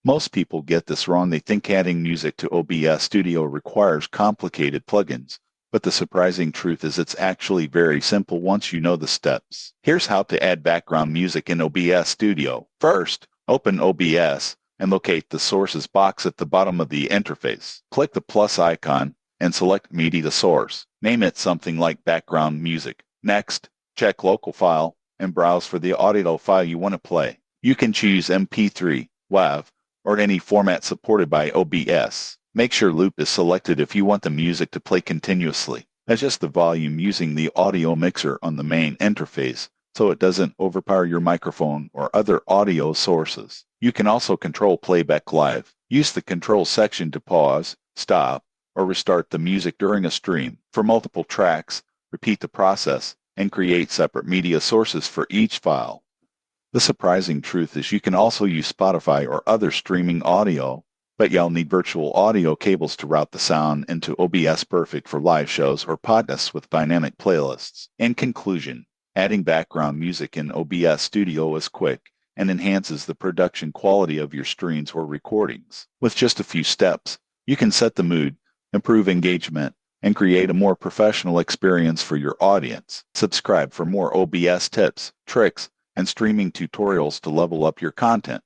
Most people get this wrong. They think adding music to OBS Studio requires complicated plugins, but the surprising truth is it's actually very simple once you know the steps. Here's how to add background music in OBS Studio. First, open OBS and locate the Sources box at the bottom of the interface. Click the plus icon and select Media Source. Name it something like background music. Next, check Local File and browse for the audio file you want to play. You can choose MP3, WAV, or any format supported by OBS. Make sure Loop is selected if you want the music to play continuously. Adjust the volume using the audio mixer on the main interface so it doesn't overpower your microphone or other audio sources. You can also control playback live. Use the control section to pause, stop, or restart the music during a stream. For multiple tracks, repeat the process and create separate media sources for each file. The surprising truth is you can also use Spotify or other streaming audio, but you'll need virtual audio cables to route the sound into OBS, perfect for live shows or podcasts with dynamic playlists. In conclusion, adding background music in OBS Studio is quick and enhances the production quality of your streams or recordings. With just a few steps, you can set the mood, improve engagement, and create a more professional experience for your audience. Subscribe for more OBS tips, tricks, and streaming tutorials to level up your content.